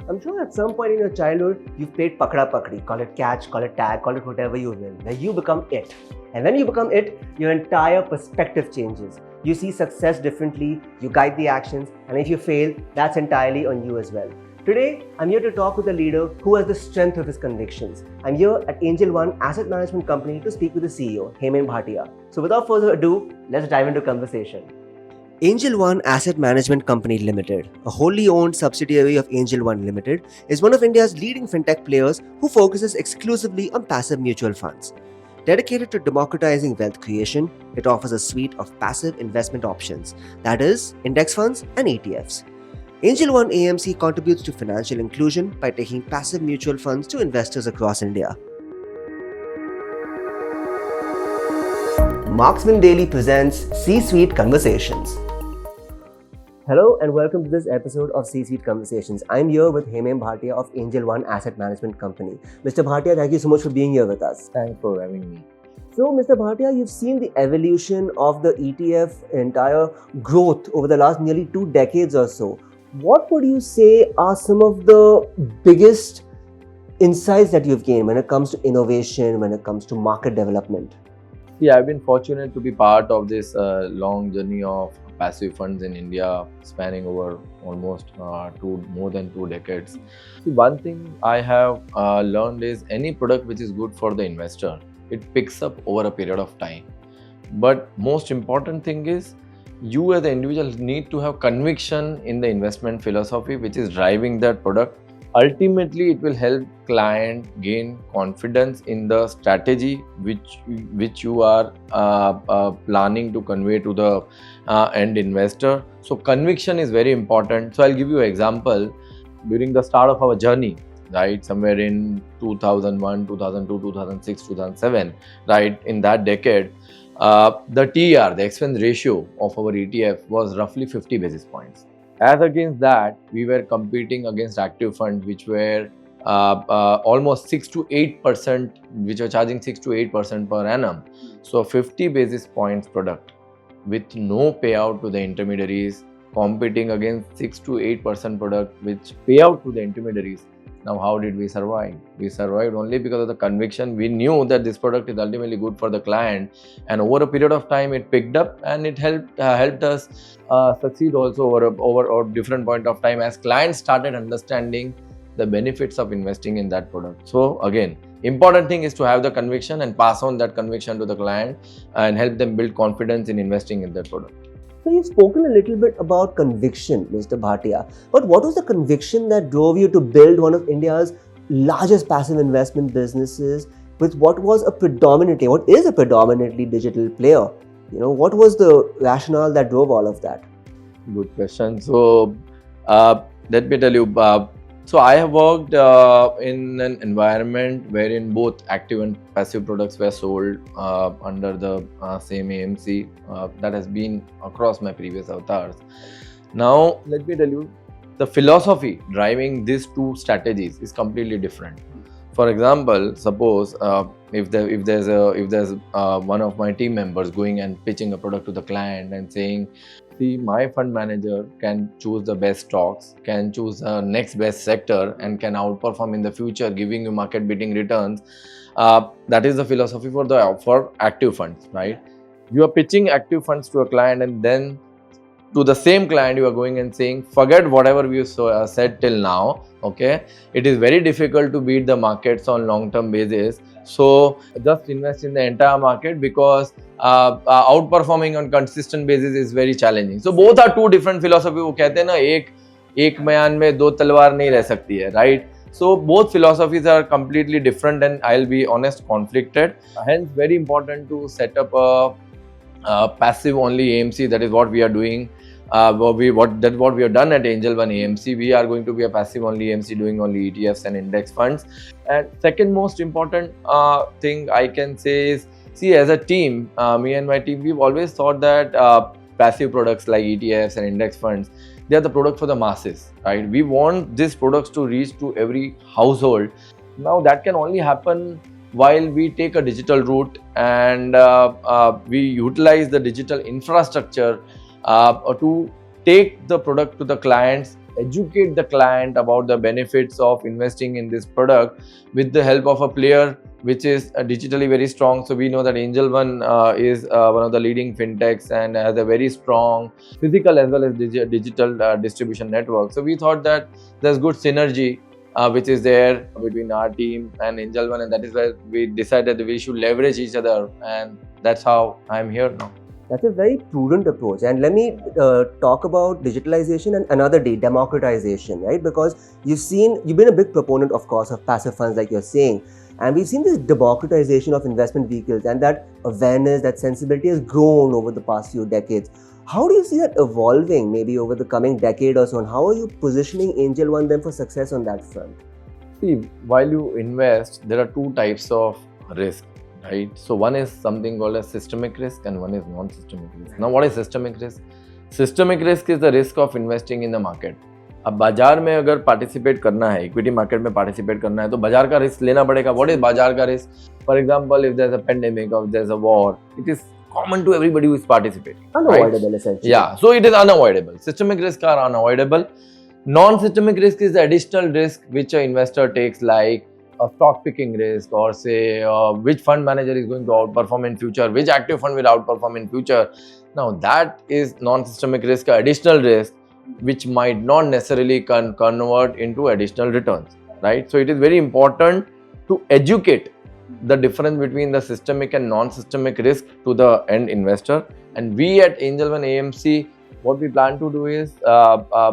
I'm sure at some point in your childhood, you've played pakda pakdi, call it catch, call it tag, call it whatever you will, where you become it. And when you become it, your entire perspective changes. You see success differently, you guide the actions, and if you fail, that's entirely on you as well. Today, I'm here to talk with a leader who has the strength of his convictions. I'm here at Angel One Asset Management Company to speak with the CEO, Hemen Bhatia. So without further ado, let's dive into conversation. Angel One Asset Management Company Limited, a wholly owned subsidiary of Angel One Limited, is one of India's leading fintech players who focuses exclusively on passive mutual funds. Dedicated to democratizing wealth creation, it offers a suite of passive investment options, that is, index funds and ETFs. Angel One AMC contributes to financial inclusion by taking passive mutual funds to investors across India. Marksman Daily presents C-Suite Conversations. Hello and welcome to this episode of C-Suite Conversations. I'm here with Hemen Bhatia of Angel One Asset Management Company. Mr. Bhatia, thank you so much for being here with us. Thanks for having me. So, Mr. Bhatia, you've seen the evolution of the ETF entire growth over the last nearly 2 decades or so. What would you say are some of the biggest insights that you've gained when it comes to innovation, when it comes to market development? Yeah, I've been fortunate to be part of this long journey of passive funds in India, spanning over almost more than 2 decades. See, one thing I have learned is any product which is good for the investor, it picks up over a period of time. But most important thing is you as the individual need to have conviction in the investment philosophy which is driving that product. Ultimately, it will help client gain confidence in the strategy which you are planning to convey to the end investor. So conviction is very important. So I'll give you an example. During the start of our journey, right, somewhere in 2001, 2002, 2006, 2007, right, in that decade, the TER, the expense ratio of our ETF was roughly 50 basis points. As against that, we were competing against active funds which were almost 6 to 8%, which were charging 6 to 8% per annum. So 50 basis points product with no payout to the intermediaries, competing against 6 to 8% product which payout to the intermediaries. Now, how did we survive? We survived only because of the conviction. We knew that this product is ultimately good for the client, and over a period of time, it picked up and it helped us succeed also over a different point of time as clients started understanding the benefits of investing in that product. So again, important thing is to have the conviction and pass on that conviction to the client and help them build confidence in investing in that product. So you've spoken a little bit about conviction, Mr. Bhatia, but what was the conviction that drove you to build one of India's largest passive investment businesses with what is a predominantly digital player? What was the rationale that drove all of that? Good question. So let me tell you, so I have worked in an environment wherein both active and passive products were sold under the same AMC. That has been across my previous avatars. Now, let me tell you, the philosophy driving these two strategies is completely different. For example, suppose if there's one of my team members going and pitching a product to the client and saying, see, my fund manager can choose the best stocks, can choose the next best sector, and can outperform in the future, giving you market beating returns. That is the philosophy for active funds, right? You are pitching active funds to a client, and then to the same client you are going and saying, forget whatever we said till now. Okay, it is very difficult to beat the markets on long-term basis. So just invest in the entire market because outperforming on consistent basis is very challenging. So both are two different philosophy. वो कहते हैं ना एक म्यान में दो तलवार नहीं रह सकती है, right? So both philosophies are completely different, and I'll be honest, conflicted. Hence, very important to set up a passive only AMC. That is what we are doing. What we have done at Angel One AMC. We are going to be a passive only AMC doing only ETFs and index funds. And second most important thing I can say is, see, as a team, me and my team, we've always thought that passive products like ETFs and index funds, they are the product for the masses, right? We want these products to reach to every household. Now that can only happen while we take a digital route and we utilize the digital infrastructure to take the product to the clients educate the client about the benefits of investing in this product with the help of a player which is digitally very strong. So we know that Angel One is one of the leading fintechs and has a very strong physical as well as digital distribution network. So we thought that there's good synergy which is there between our team and Angel One, and that is why we decided that we should leverage each other, and that's how I'm here now. That's a very prudent approach. And let me talk about digitalization and another day, democratization, right? Because you've been a big proponent, of course, of passive funds, like you're saying. And we've seen this democratization of investment vehicles, and that awareness, that sensibility has grown over the past few decades. How do you see that evolving maybe over the coming decade or so? And how are you positioning Angel One then for success on that front? See, while you invest, there are two types of risk, right? So one is something called as systemic risk and one is non-systemic risk. Now, what is systemic risk? Systemic risk is the risk of investing in the market. अब बाजार में अगर participate करना है, equity market में participate करना है, तो बाजार का रिस्क लेना पड़ेगा. व्हाट इज बाजार का risk? For example, if there's a pandemic or there's a war, it is common to everybody who is participating. Unavoidable, right? Essentially. Yeah, so it is unavoidable. Systemic risks are unavoidable. Non-systemic risk is the additional risk which an investor takes, like a stock picking risk, or say which fund manager is going to outperform in future, which active fund will outperform in future. Now that is non-systemic risk, additional risk, which might not necessarily convert into additional returns, right? So it is very important to educate the difference between the systemic and non-systemic risk to the end investor. And we at Angel One AMC, what we plan to do is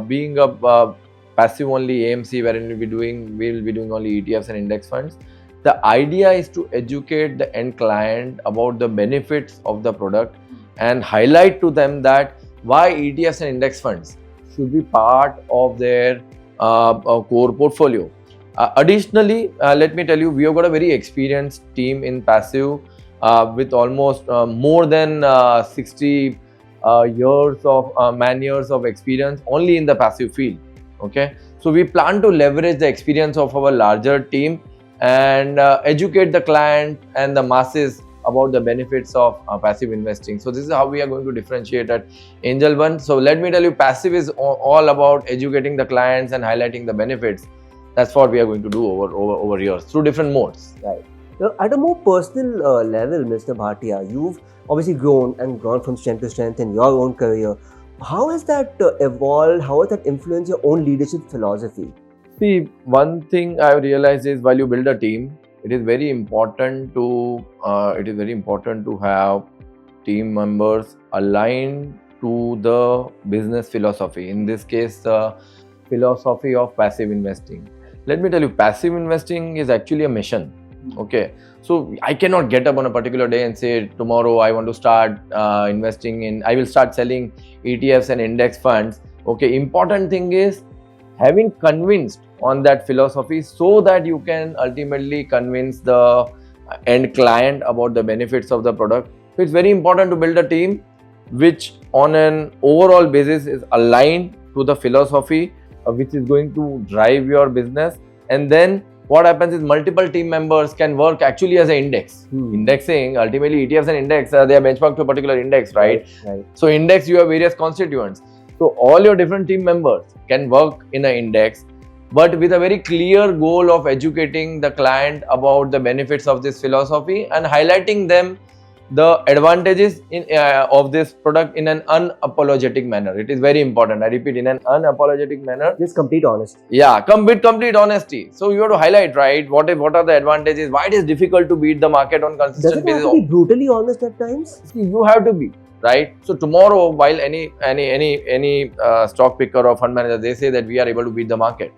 being a passive only AMC, wherein we will be doing only ETFs and index funds. The idea is to educate the end client about the benefits of the product and highlight to them that why ETFs and index funds should be part of their core portfolio. Additionally, let me tell you, we have got a very experienced team in passive with almost more than 60 years of man-years of experience only in the passive field. Okay, so we plan to leverage the experience of our larger team and educate the client and the masses about the benefits of passive investing. So this is how we are going to differentiate at Angel One. So let me tell you, passive is all about educating the clients and highlighting the benefits. That's what we are going to do over years through different modes. Right. Now, at a more personal level, Mr. Bhatia, you've obviously grown from strength to strength in your own career. How has that evolved? How has that influenced your own leadership philosophy? See, one thing I realized is while you build a team, it is very important to have team members aligned to the business philosophy. In this case, the philosophy of passive investing. Let me tell you, passive investing is actually a mission. Okay, so I cannot get up on a particular day and say tomorrow I want to start investing in. I will start selling ETFs and index funds. Okay, important thing is having convinced on that philosophy so that you can ultimately convince the end client about the benefits of the product. So it's very important to build a team which on an overall basis is aligned to the philosophy which is going to drive your business. And then what happens is multiple team members can work actually as an index. Indexing, ultimately ETFs and index, they are benchmarked to a particular index, right? So index, you have various constituents. So all your different team members can work in an index, but with a very clear goal of educating the client about the benefits of this philosophy and highlighting them the advantages of this product in an unapologetic manner. It is very important. I repeat, in an unapologetic manner. Just complete honesty. Yeah, complete honesty. So you have to highlight, right? What are the advantages? Why it is difficult to beat the market on consistent basis? Does it have to be brutally honest at times? See, you have to be, right? So tomorrow, while any stock picker or fund manager, they say that we are able to beat the market.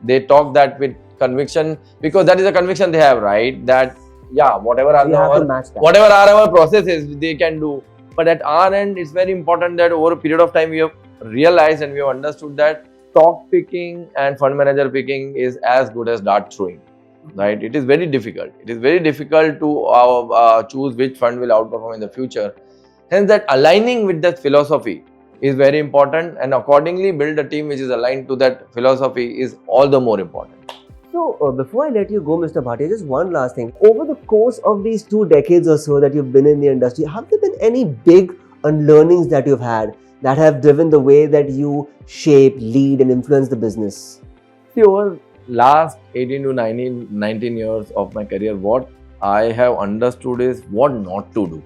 They talk that with conviction because that is a conviction they have, right? That yeah, whatever are our processes, they can do. But at our end, it's very important that over a period of time, we have realized and we have understood that stock picking and fund manager picking is as good as dart throwing, right? It is very difficult. It is very difficult to choose which fund will outperform in the future. Hence, that aligning with that philosophy is very important, and accordingly build a team which is aligned to that philosophy is all the more important. So, before I let you go, Mr. Bhatia, just one last thing. Over the course of these 2 decades or so that you've been in the industry, have there been any big unlearnings that you've had? that have driven the way that you shape, lead, and influence the business? See, over last 18 to 19 years of my career, what I have understood is what not to do.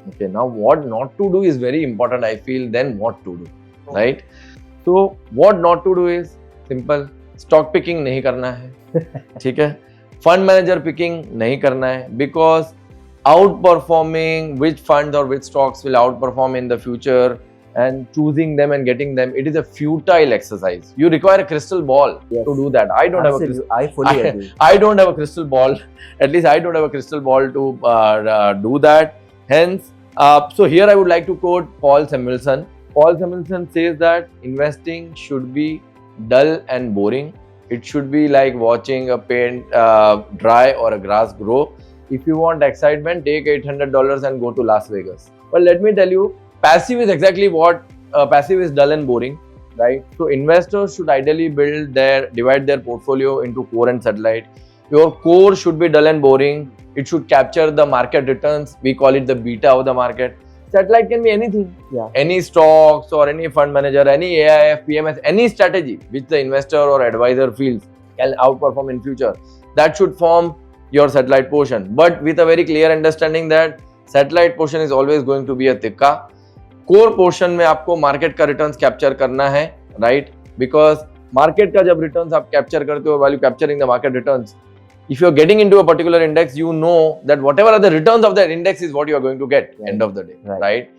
Okay, now what not to do is very important, I feel, than what to do, right? So what not to do is simple. Stock picking नहीं करना है, ठीक है? Fund manager picking नहीं करना है, because outperforming which funds or which stocks will outperform in the future and choosing them and getting them, it is a futile exercise. You require a crystal ball to do that. I don't have a crystal. I fully agree. I don't have a crystal ball. At least I don't have a crystal ball to do that. Hence, so here I would like to quote Paul Samuelson. Paul Samuelson says that investing should be dull and boring. It should be like watching a paint dry or a grass grow. If you want excitement, take $800 and go to Las Vegas. But let me tell you, passive is exactly what passive is dull and boring, right? So investors should ideally divide their portfolio into core and satellite. Your core should be dull and boring. It should capture the market returns. We call it the beta of the market. Satellite can be anything. Yeah. Any stocks or any fund manager, any AIF, PMS, any strategy which the investor or advisor feels can outperform in future. That should form your satellite portion. But with a very clear understanding that satellite portion is always going to be a tikka. Core portion में आपको market का returns capture करना है, right? Because market का जब returns आप capture करते हो, while you capturing the market returns, if you are getting into a particular index, you know that whatever are the returns of that index is what you are going to get end of the day, right?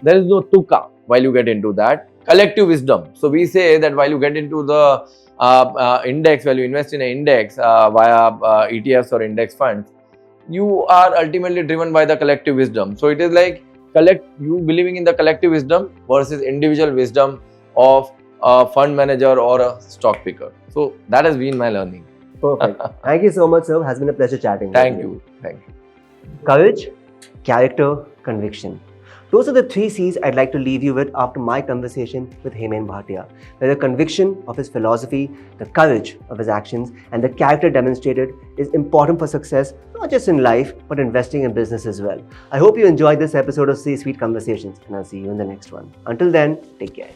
There is no tukka while you get into that. Collective wisdom. So we say that while you get into the index, while you invest in an index via ETFs or index funds, you are ultimately driven by the collective wisdom. So it is like you believing in the collective wisdom versus individual wisdom of a fund manager or a stock picker. So that has been my learning. Perfect. Thank you so much, sir. It has been a pleasure chatting. Thank you. Courage, character, conviction. Those are the 3 C's I'd like to leave you with after my conversation with Hemen Bhatia, where the conviction of his philosophy, the courage of his actions, and the character demonstrated is important for success, not just in life, but investing in business as well. I hope you enjoyed this episode of C-Suite Conversations, and I'll see you in the next one. Until then, take care.